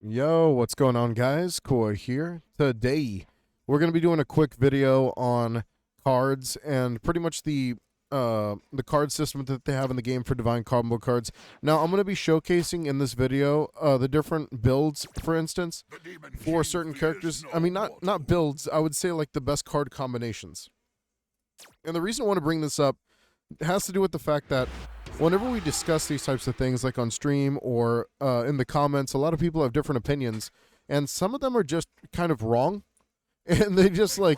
Yo, what's going on, guys? Koi here. Today, we're going to be doing a quick video on cards and pretty much the card system that they have in the game for divine combo cards. Now, I'm going to be showcasing in this video the different builds, for instance, for certain characters. I mean, not builds. I would say like the best card combinations. And the reason I want to bring this up has to do with the fact that whenever we discuss these types of things, like on stream or in the comments, a lot of people have different opinions, and some of them are just kind of wrong. And they just I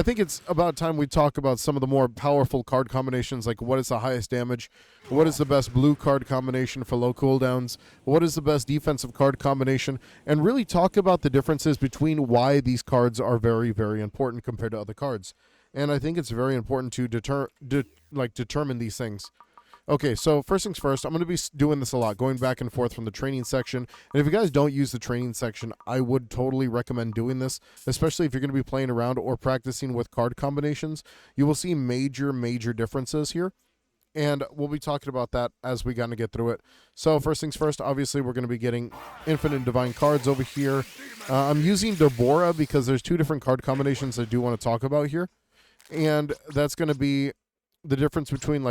think it's about time we talk about some of the more powerful card combinations, like what is the highest damage, what is the best blue card combination for low cooldowns, what is the best defensive card combination, and really talk about the differences between why these cards are very, very important compared to other cards. And I think it's very important to determine these things. Okay, so first things first, I'm going to be doing this a lot, going back and forth from the training section. And if you guys don't use the training section, I would totally recommend doing this, especially if you're going to be playing around or practicing with card combinations. You will see major, major differences here. And we'll be talking about that as we kind of get through it. So first things first, obviously we're going to be getting infinite divine cards over here. I'm using Deborah because there's two different card combinations I do want to talk about here. And that's going to be the difference between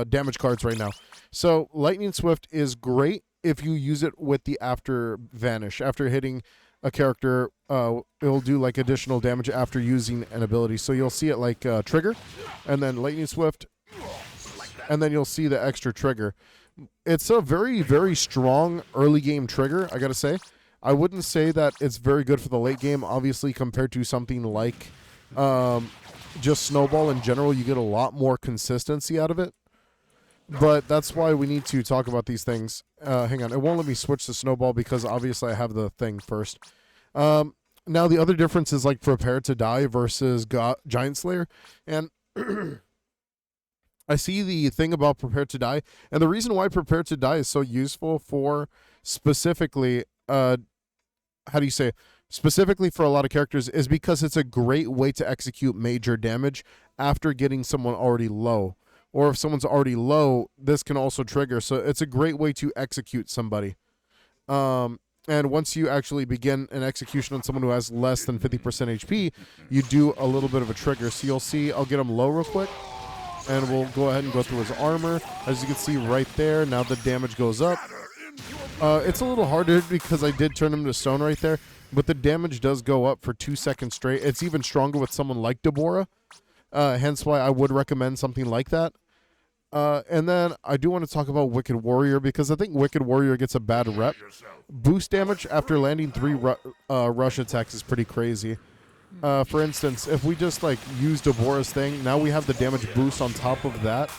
damage cards right now. So Lightning Swift is great if you use it with the after vanish. After hitting a character, it'll do like additional damage after using an ability. So you'll see it like trigger, and then Lightning Swift, and then you'll see the extra trigger. It's a very, very strong early game trigger, I gotta say. I wouldn't say that it's very good for the late game, obviously, compared to something like just Snowball in general. You get a lot more consistency out of it. But that's why we need to talk about these things. Hang on. It won't let me switch to Snowball because obviously I have the thing first. Now, the other difference is like Prepare to Die versus Giant Slayer. And I see the thing about Prepare to Die. And the reason why Prepare to Die is so useful for specifically, specifically for a lot of characters is because it's a great way to execute major damage after getting someone already low. Or if someone's already low, this can also trigger. So it's a great way to execute somebody. And once you actually begin an execution on someone who has less than 50% HP, you do a little bit of a trigger. So you'll see, I'll get him low real quick. And we'll go ahead and go through his armor. As you can see right there, now the damage goes up. It's a little harder because I did turn him to stone right there. But the damage does go up for 2 seconds straight. It's even stronger with someone like Deborah. Hence why I would recommend something like that. And then I do want to talk about Wicked Warrior because I think Wicked Warrior gets a bad rep. Boost damage after landing 3 rush attacks is pretty crazy. For instance, if we just use Deborah's thing, now we have the damage boost on top of that.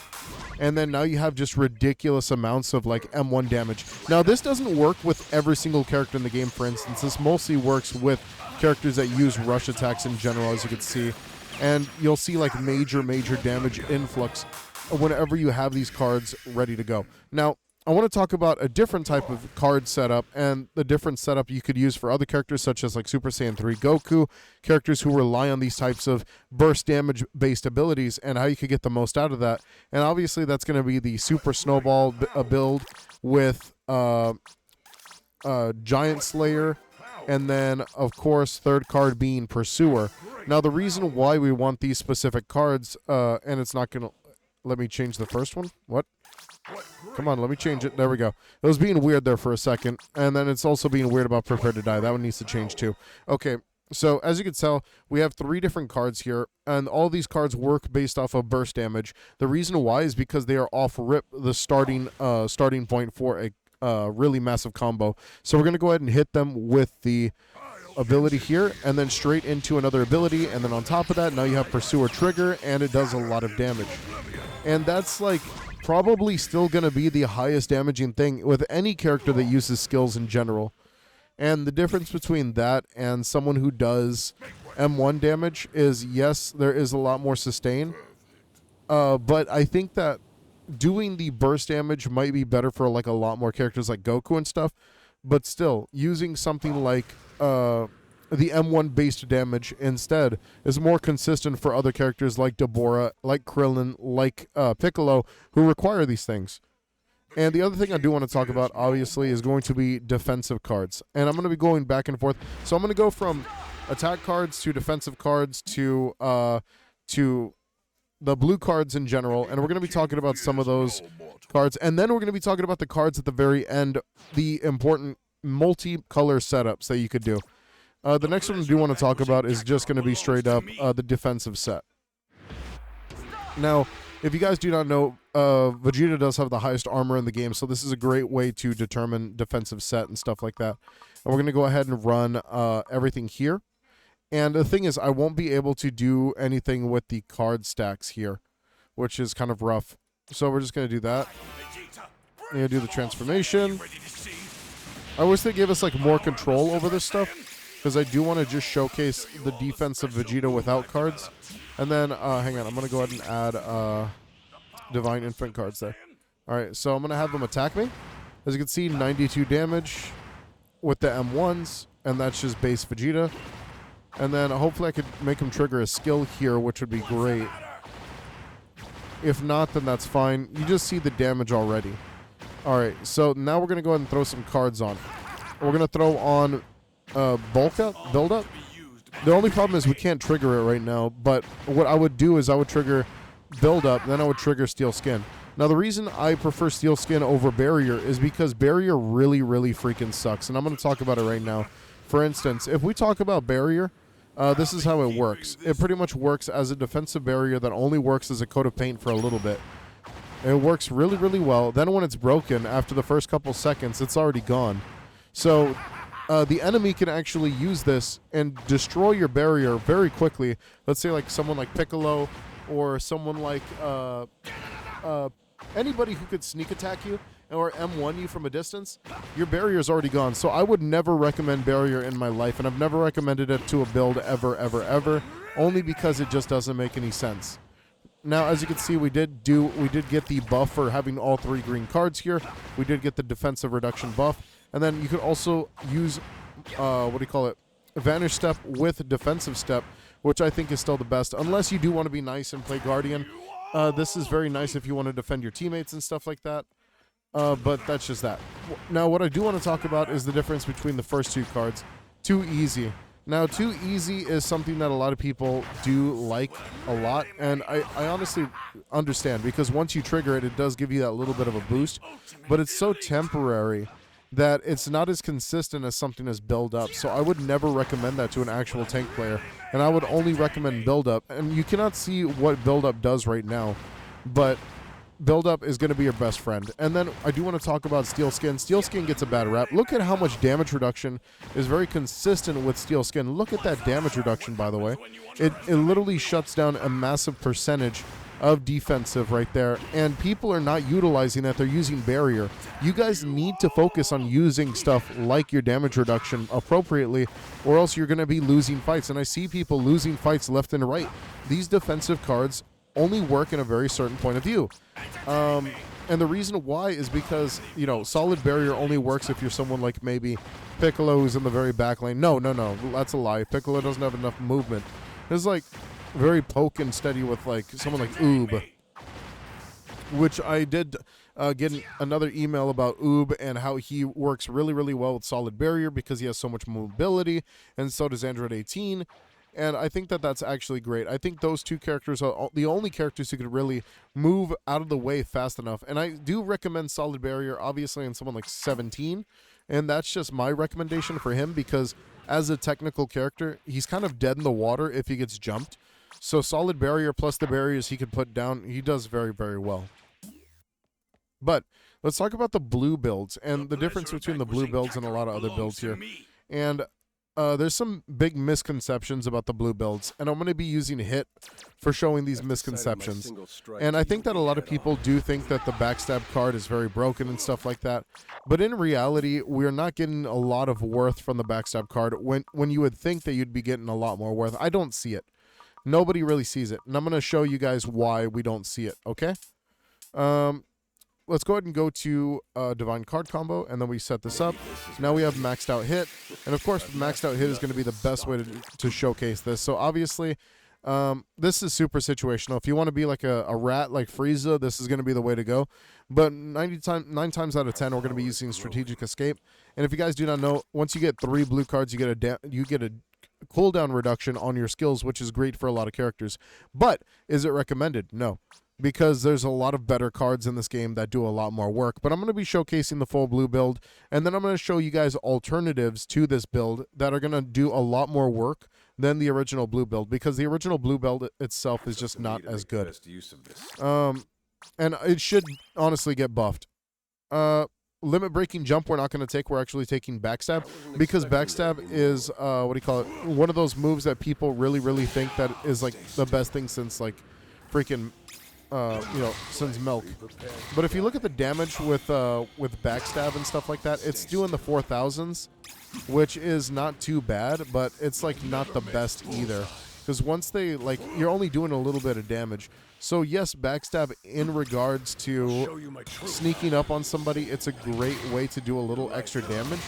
And then now you have just ridiculous amounts of M1 damage. Now this doesn't work with every single character in the game, for instance. This mostly works with characters that use rush attacks in general, as you can see. And you'll see major, major damage influx whenever you have these cards ready to go. Now, I want to talk about a different type of card setup and the different setup you could use for other characters such as Super Saiyan 3 Goku, characters who rely on these types of burst damage based abilities and how you could get the most out of that. And obviously that's going to be the Super Snowball build with Giant Slayer, and then of course third card being Pursuer. Now the reason why we want these specific cards, and it's not going to let me change the first one. What? Come on, let me change it. There we go. It was being weird there for a second. And then it's also being weird about Prepare to Die. That one needs to change too. Okay, so as you can tell, we have 3 different cards here. And all these cards work based off of burst damage. The reason why is because they are off rip the starting point for a really massive combo. So we're going to go ahead and hit them with the ability here. And then straight into another ability. And then on top of that, now you have Pursuer Trigger. And it does a lot of damage. And that's probably still going to be the highest damaging thing with any character that uses skills in general. And the difference between that and someone who does M1 damage is, yes, there is a lot more sustain. But I think that doing the burst damage might be better for a lot more characters like Goku and stuff. But still, using something like the M1 based damage instead is more consistent for other characters like Deborah, like Krillin, like Piccolo, who require these things. And the other thing I do want to talk about, obviously, is going to be defensive cards. And I'm going to be going back and forth. So I'm going to go from attack cards to defensive cards to the blue cards in general. And we're going to be talking about some of those cards. And then we're going to be talking about the cards at the very end, the important multi-color setups that you could do. The next one I do want to talk about is just going to be straight up the defensive set. Now, if you guys do not know, Vegeta does have the highest armor in the game, so this is a great way to determine defensive set and stuff like that. And we're going to go ahead and run everything here. And the thing is, I won't be able to do anything with the card stacks here, which is kind of rough. So we're just going to do that. I'm going to do the transformation. I wish they gave us like more control over this stuff, because I do want to just showcase the defense of Vegeta without cards. And then, hang on, I'm going to go ahead and add Divine Infant cards there. Alright, so I'm going to have them attack me. As you can see, 92 damage with the M1s, and that's just base Vegeta. And then hopefully I could make him trigger a skill here, which would be great. If not, then that's fine. You just see the damage already. Alright, so now we're going to go ahead and throw some cards on. We're going to throw on Bulk Up, Build Up. The only problem is we can't trigger it right now, but what I would do is I would trigger Build Up, then I would trigger Steel Skin. Now, the reason I prefer Steel Skin over Barrier is because Barrier really, really freaking sucks, and I'm going to talk about it right now. For instance, if we talk about Barrier, this is how it works. It pretty much works as a defensive barrier that only works as a coat of paint for a little bit. It works really, really well. Then when it's broken, after the first couple seconds, it's already gone. So the enemy can actually use this and destroy your barrier very quickly. Let's say like someone like Piccolo or someone like anybody who could sneak attack you or M1 you from a distance, your barrier is already gone. So I would never recommend barrier in my life, and I've never recommended it to a build ever, ever, ever, only because it just doesn't make any sense. Now, as you can see, we did get the buff for having all 3 green cards here. We did get the defensive reduction buff. And then you could also use, Vanish Step with Defensive Step, which I think is still the best. Unless you do want to be nice and play Guardian. This is very nice if you want to defend your teammates and stuff like that. But that's just that. Now, what I do want to talk about is the difference between the first 2 cards. Too Easy. Now, Too Easy is something that a lot of people do like a lot, and I honestly understand, because once you trigger it, it does give you that little bit of a boost, but it's so temporary that it's not as consistent as something as Build Up. So I would never recommend that to an actual tank player, and I would only recommend Build Up. And you cannot see what Build Up does right now, but Build Up is going to be your best friend. And then I do want to talk about Steel Skin. Steel Skin gets a bad rap. Look at how much damage reduction is very consistent with Steel Skin. Look at that damage reduction, by the way. It literally shuts down a massive percentage of defensive right there, and people are not utilizing that. They're using Barrier. You guys need to focus on using stuff like your damage reduction appropriately, or else you're going to be losing fights. And I see people losing fights left and right. These defensive cards only work in a very certain point of view. And the reason why is because, you know, Solid Barrier only works if you're someone like maybe Piccolo who's in the very back lane. No, that's a lie. Piccolo doesn't have enough movement. It's like very poke and steady with like someone like Oob, which I did get another email about Oob and how he works really, really well with Solid Barrier because he has so much mobility, and so does Android 18. And I think that that's actually great. I think those 2 characters are the only characters who could really move out of the way fast enough. And I do recommend Solid Barrier, obviously, on someone like 17. And that's just my recommendation for him, because as a technical character, he's kind of dead in the water if he gets jumped. So Solid Barrier plus the barriers he can put down, he does very, very well. But let's talk about the blue builds and the difference between the blue builds and a lot of other builds here. And there's some big misconceptions about the blue builds, and I'm going to be using Hit for showing these misconceptions. And I think that a lot of people do think that the backstab card is very broken and stuff like that, but in reality, we're not getting a lot of worth from the backstab card when you would think that you'd be getting a lot more worth. I don't see it. Nobody really sees it, and I'm going to show you guys why we don't see it, okay? Let's go ahead and go to Divine Card Combo, and then we set this up. Now we have Maxed Out Hit, and of course, Maxed Out Hit is going to be the best way to showcase this. So obviously, This is super situational. If you want to be like a rat like Frieza, this is going to be the way to go. But 9 times out of 10, we're going to be using strategic escape. And if you guys do not know, once you get 3 blue cards, you get a cooldown reduction on your skills, which is great for a lot of characters. But is it recommended? No, because there's a lot of better cards in this game that do a lot more work. But I'm going to be showcasing the full blue build, and then I'm going to show you guys alternatives to this build that are going to do a lot more work than the original blue build, because the original blue build itself is just not as good. And it should honestly get buffed. Limit breaking jump we're not going to take. We're actually taking backstab, because backstab is one of those moves that people really think that is like the best thing since like freaking since milk. But if you look at the damage with backstab and stuff like that, it's doing the 4,000s, which is not too bad, but it's like not the best either, because once they like, you're only doing a little bit of damage. So yes, backstab in regards to sneaking up on somebody, it's a great way to do a little extra damage,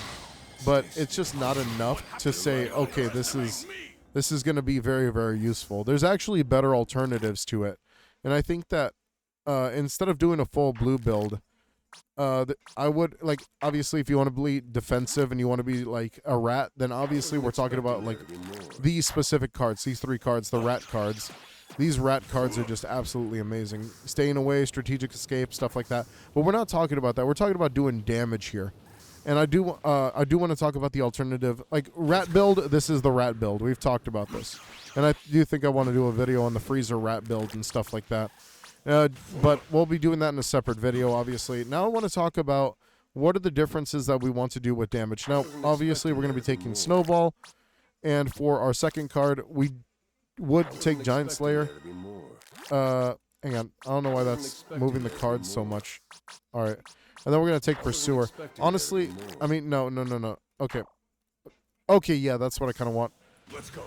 but it's just not enough to say, okay, this is going to be very useful. There's actually better alternatives to it. And I think that instead of doing a full blue build, I would, like, obviously if you want to be defensive and you want to be like a rat, then obviously we're talking about like these specific cards, these 3 cards, the rat cards. These rat cards are just absolutely amazing. Staying away, strategic escape, stuff like that. But we're not talking about that. We're talking about doing damage here. And I do want to talk about the alternative, like rat build. This is the rat build. We've talked about this. And I do think I want to do a video on the freezer rat build and stuff like that. But we'll be doing that in a separate video, obviously. Now I want to talk about what are the differences that we want to do with damage. Now, obviously, we're going to be taking Snowball. And for our second card, we would take Giant Slayer. Hang on. I don't know why that's moving the cards so much. All right. And then we're going to take Pursuer. Honestly, I mean, no. Okay. Okay, yeah, that's what I kind of want. Let's go.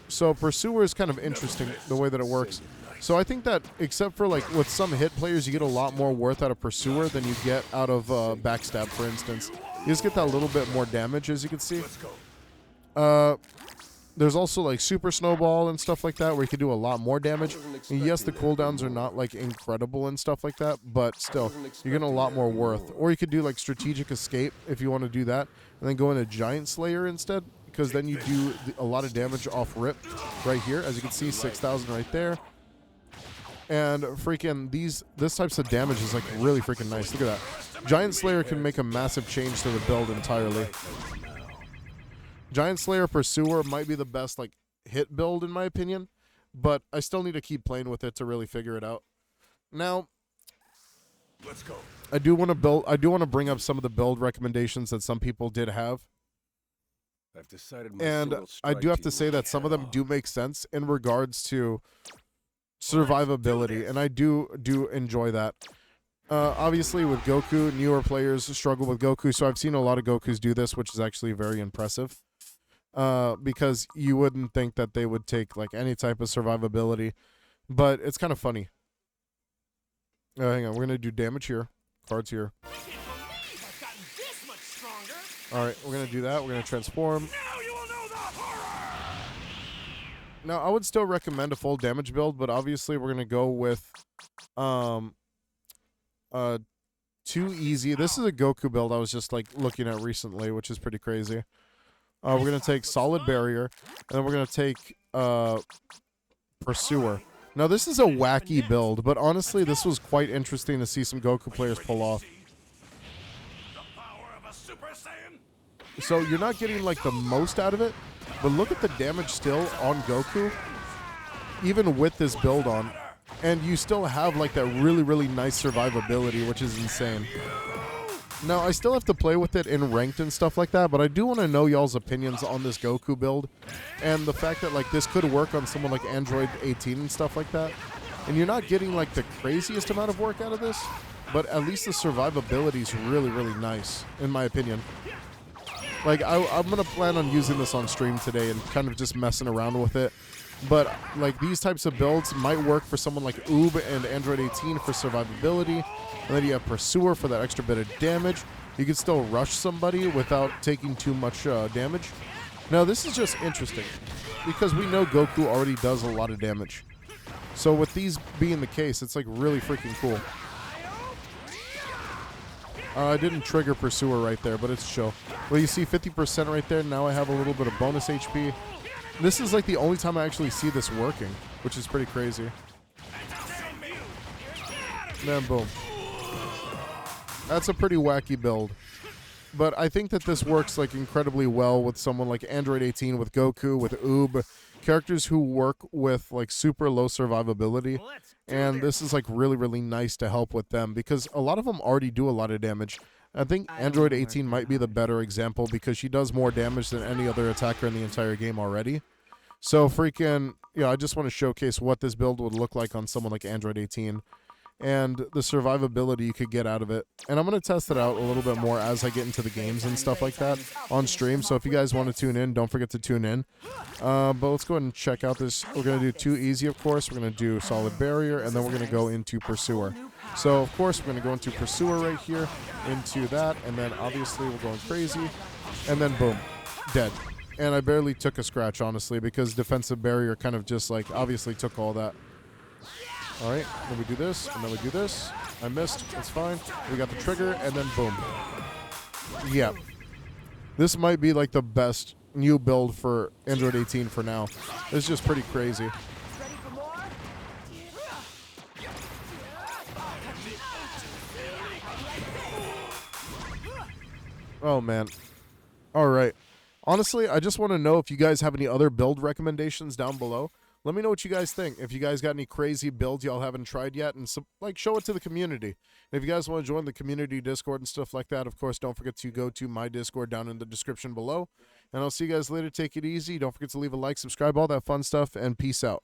So Pursuer is kind of interesting, the way that it works. So I think that, except for like with some hit players, you get a lot more worth out of Pursuer than you get out of Backstab, for instance. You just get that little bit more damage, as you can see. There's also like Super Snowball and stuff like that, where you can do a lot more damage. And yes, the cooldowns are not like incredible and stuff like that, but still, you're getting a lot more worth. Or you could do like Strategic Escape if you want to do that, and then go into Giant Slayer instead, because then you do a lot of damage off rip right here. As you can see, 6,000 right there. And freaking this types of damage is like really freaking nice. Look at that. Giant Slayer can make a massive change to the build entirely. Giant Slayer Pursuer might be the best like hit build in my opinion, but I still need to keep playing with it to really figure it out. Now, let's go. I do want to bring up some of the build recommendations that some people did have. I've decided and I do have to say that some of them do make sense in regards to survivability, and I do enjoy that. Obviously, with Goku, newer players struggle with Goku, so I've seen a lot of Gokus do this, which is actually very impressive. Because you wouldn't think that they would take like any type of survivability, but it's kind of funny. Hang on, we're gonna do damage here, cards here. All right, we're gonna do that. We're gonna transform. Now, I would still recommend a full damage build, but obviously we're gonna go with too easy. This is a Goku build I was just like looking at recently, which is pretty crazy. We're going to take Solid Barrier, and then we're going to take Pursuer. Now, this is a wacky build, but honestly, this was quite interesting to see some Goku players pull off. So you're not getting like the most out of it, but look at the damage still on Goku, even with this build on. And you still have like that really nice survivability, which is insane. Now, I still have to play with it in ranked and stuff like that, but I do want to know y'all's opinions on this Goku build and the fact that like this could work on someone like Android 18 and stuff like that. And you're not getting like the craziest amount of work out of this, but at least the survivability is really nice, in my opinion. Like, I'm going to plan on using this on stream today and kind of just messing around with it. But like these types of builds might work for someone like Oob and Android 18 for survivability. And then you have Pursuer for that extra bit of damage. You can still rush somebody without taking too much damage. Now, this is just interesting because we know Goku already does a lot of damage. So with these being the case, it's like really freaking cool. I didn't trigger Pursuer right there, but it's chill. Well, you see 50% right there. Now I have a little bit of bonus HP. This is like the only time I actually see this working, which is pretty crazy. Then boom. That's a pretty wacky build. But I think that this works like incredibly well with someone like Android 18, with Goku, with Oob, characters who work with like super low survivability. And this is like really, really nice to help with them because a lot of them already do a lot of damage. I think Android 18 might be the better example because she does more damage than any other attacker in the entire game already. So freaking, I just want to showcase what this build would look like on someone like Android 18. And the survivability you could get out of it. And I'm going to test it out a little bit more as I get into the games and stuff like that on stream. So if you guys want to tune in, don't forget to tune in. But let's go ahead and check out this. We're going to do 2 easy, of course. We're going to do Solid Barrier, and then we're going to go into Pursuer. So, of course, we're going to go into Pursuer right here, into that, and then obviously we're going crazy. And then, boom, dead. And I barely took a scratch, honestly, because Defensive Barrier kind of just, like, obviously took all that. All right, then we do this, and then we do this. I missed. That's fine. We got the trigger, and then boom. Yeah. This might be like the best new build for Android 18 for now. It's just pretty crazy. Oh, man. All right. Honestly, I just want to know if you guys have any other build recommendations down below. Let me know what you guys think. If you guys got any crazy builds y'all haven't tried yet, and like show it to the community. And if you guys want to join the community Discord and stuff like that, of course, don't forget to go to my Discord down in the description below. And I'll see you guys later. Take it easy. Don't forget to leave a like, subscribe, all that fun stuff, and peace out.